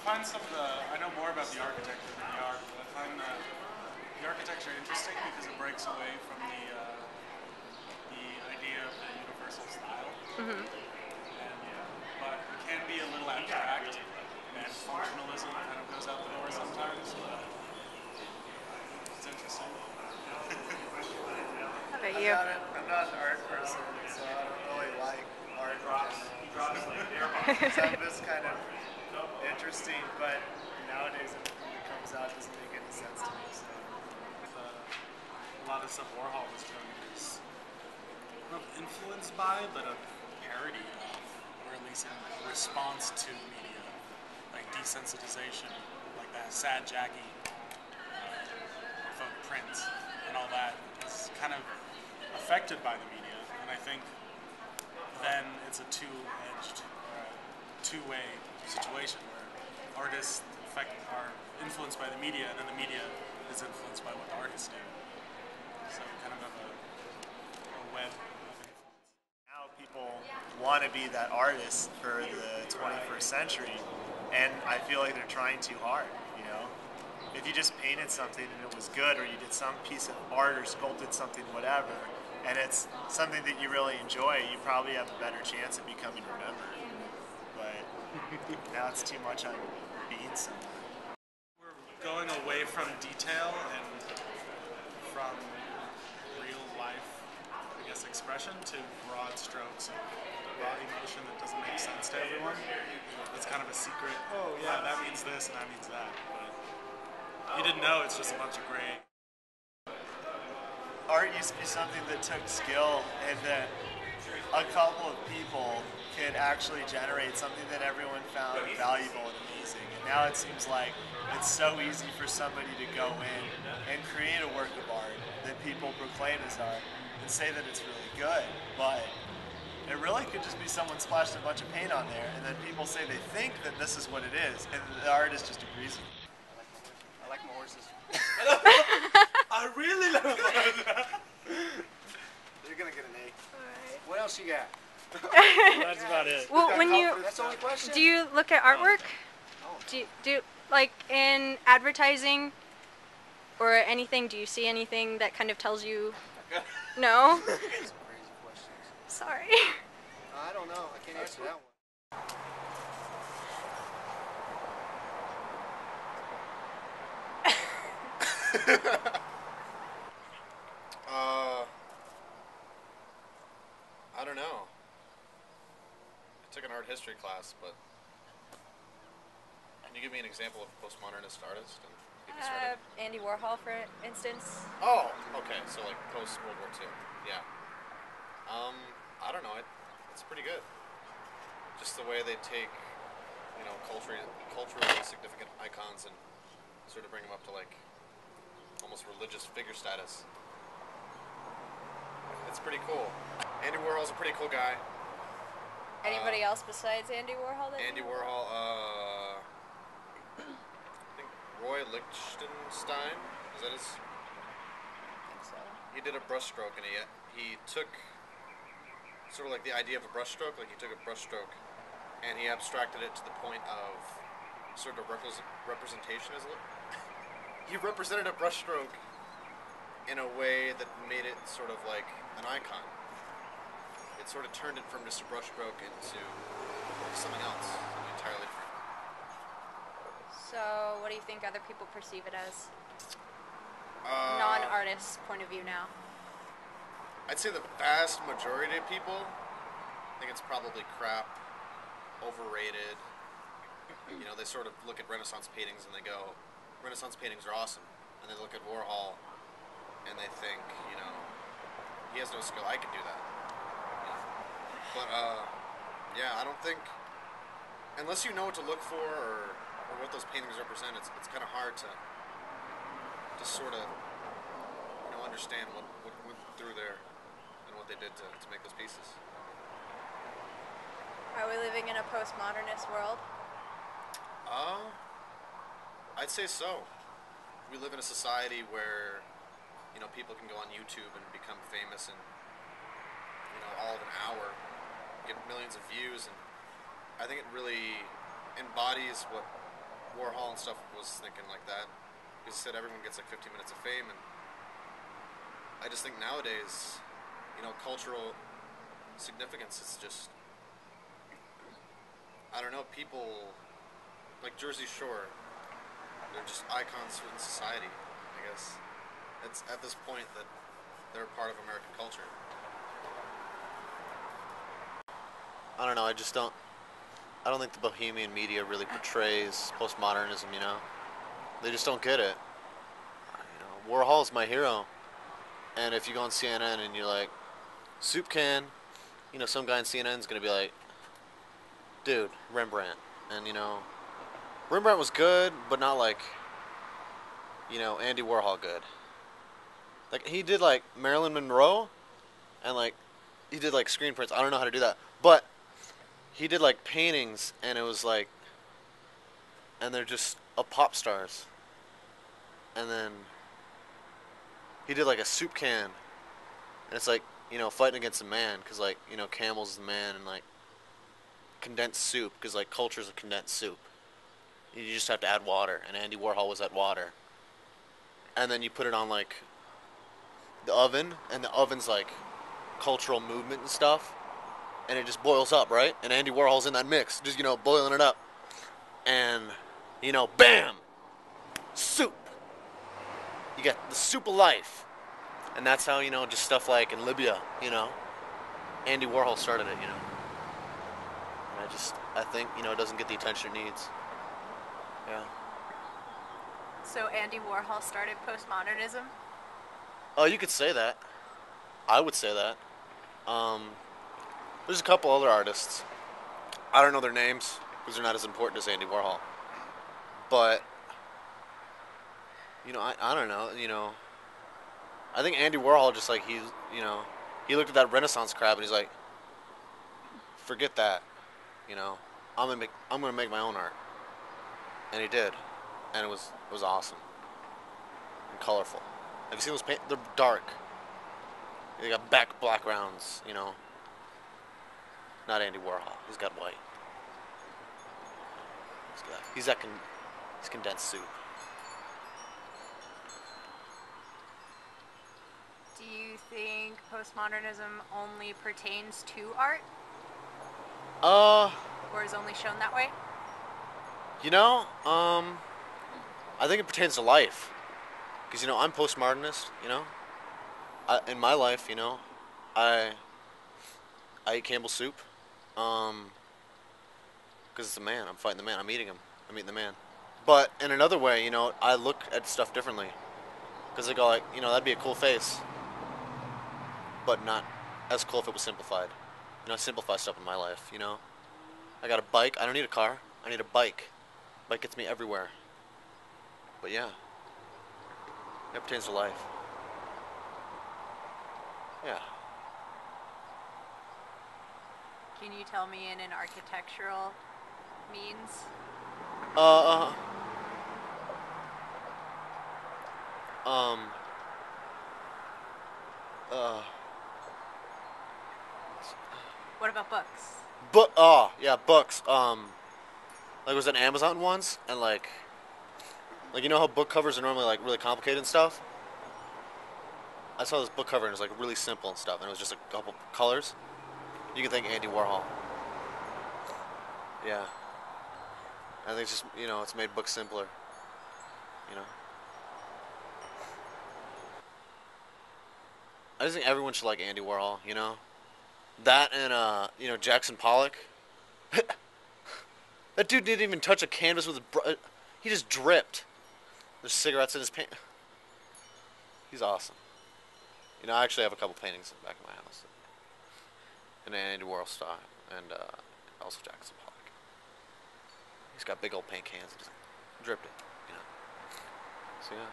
find I know more about the architecture than the art, but I find the architecture interesting because it breaks away from the idea of the universal style. Mm-hmm. But it can be a little abstract, and functionalism kind of goes out the door sometimes, but it's interesting. How about you? I'm not an art person, so I don't really like art in general. Some of it's kind of interesting, but nowadays everything that comes out doesn't make any sense to me. So. A lot of stuff Warhol was doing is not influenced by, but a parody of, or at least in response to media, like desensitization, like that Sad Jackie folk print and all that is kind of affected by the media, and I think then it's a two-way situation where artists are influenced by the media, and then the media is influenced by what the artists do. So kind of a web of influence. Now people want to be that artist for the 21st century, and I feel like they're trying too hard, you know? If you just painted something and it was good, or you did some piece of art or sculpted something, whatever, and it's something that you really enjoy, you probably have a better chance of becoming remembered. But now it's too much on being someone. We're going away from detail and from real life, I guess, expression to broad strokes of raw emotion that doesn't make sense to everyone. It's kind of a secret, oh yeah, that means this and that means that. But you didn't know, it's just a bunch of gray. Art used to be something that took skill, and that a couple of people could actually generate something that everyone found valuable and amazing. And now it seems like it's so easy for somebody to go in and create a work of art that people proclaim as art and say that it's really good, but it really could just be someone splashed a bunch of paint on there, and then people say they think that this is what it is, and the artist just agrees with it. I like my horses. I really love that. You're gonna get an A. Alright. What else you got? That's about it. Well, That's the only question? do you look at artwork? Oh. Do like in advertising or anything? Do you see anything that kind of tells you? No. Some crazy questions. Sorry. I don't know. I can't answer that one. I don't know. I took an art history class, but can you give me an example of a postmodernist artist? And get me started? Andy Warhol, for instance. Oh, okay. So like post World War II. Yeah. I don't know. It's pretty good. Just the way they take, you know, culturally significant icons and sort of bring them up to like almost religious figure status. It's pretty cool. Andy Warhol's a pretty cool guy. Anybody else besides Andy Warhol? Andy Warhol, I think Roy Lichtenstein, is that his? I think so. He did a brushstroke, and he took sort of like the idea of a brushstroke, like he took a brushstroke and he abstracted it to the point of sort of representation. He represented a brushstroke in a way that made it sort of like an icon. It sort of turned it from just a brushstroke into something else, something entirely different. So, what do you think other people perceive it as? Non-artist's point of view now. I'd say the vast majority of people think it's probably crap, overrated. You know, they sort of look at Renaissance paintings and they go, Renaissance paintings are awesome. And they look at Warhol and they think, you know, he has no skill, I can do that. Yeah. But, yeah, I don't think, unless you know what to look for or what those paintings represent, it's kind of hard to sort of, you know, understand what went through there and what they did to make those pieces. Are we living in a postmodernist world? I'd say so. We live in a society where, you know, people can go on YouTube and become famous in, you know, all of an hour, get millions of views, and I think it really embodies what Warhol and stuff was thinking like that. He said everyone gets like 15 minutes of fame, and I just think nowadays, cultural significance is just, I don't know, people like Jersey Shore, they're just icons in society, I guess. It's at this point that they're a part of American culture. I don't know, I don't think the bohemian media really portrays postmodernism, They just don't get it. Warhol's my hero. And if you go on CNN and you're like, soup can, some guy on CNN's going to be like, dude, Rembrandt. And, Rembrandt was good, but not like, Andy Warhol good. Like, he did, like, Marilyn Monroe, and, like, he did, like, screen prints. I don't know how to do that. But he did, like, paintings, and it was, like, and they're just pop stars. And then he did, like, a soup can, and it's, like, fighting against a man, because, like, Camel's the man, and, like, condensed soup, because, like, culture's a condensed soup. You just have to add water, and Andy Warhol was that water. And then you put it on, like, the oven, and the oven's, like, cultural movement and stuff, and it just boils up, right? And Andy Warhol's in that mix, just, boiling it up. And, bam! Soup! You get the soup of life. And that's how, just stuff like in Libya, Andy Warhol started it, And I think, it doesn't get the attention it needs. Yeah. So Andy Warhol started postmodernism? Oh, you could say that. I would say that. There's a couple other artists. I don't know their names, because they're not as important as Andy Warhol. But, I don't know, I think Andy Warhol just, like, he looked at that Renaissance crowd and he's like, forget that, I'm gonna make my own art. And he did. And it was awesome. And colorful. Have you seen those paint? They're dark. They got backgrounds, Not Andy Warhol. He's got white. He's condensed soup. Do you think postmodernism only pertains to art? Or is only shown that way? I think it pertains to life. Because, I'm postmodernist, in my life, I eat Campbell's soup. Because it's the man. I'm fighting the man. I'm eating him. I'm eating the man. But in another way, I look at stuff differently. Because I go like, that'd be a cool face. But not as cool if it was simplified. I simplify stuff in my life, I got a bike. I don't need a car. I need a bike. Bike gets me everywhere. But yeah. It pertains to life. Yeah. Can you tell me in an architectural means? What about books? Yeah, books. Like, I was at Amazon once, and like, how book covers are normally, like, really complicated and stuff? I saw this book cover, and it was, like, really simple and stuff, and it was just a couple colors. You can thank Andy Warhol. Yeah. I think it's just, it's made books simpler. I just think everyone should like Andy Warhol, That and, Jackson Pollock. That dude didn't even touch a canvas with his he just dripped. There's cigarettes in his paint. He's awesome. I actually have a couple paintings in the back of my house. In Andy Warhol style. And also Jackson Pollock. He's got big old paint cans and just dripped it, So yeah.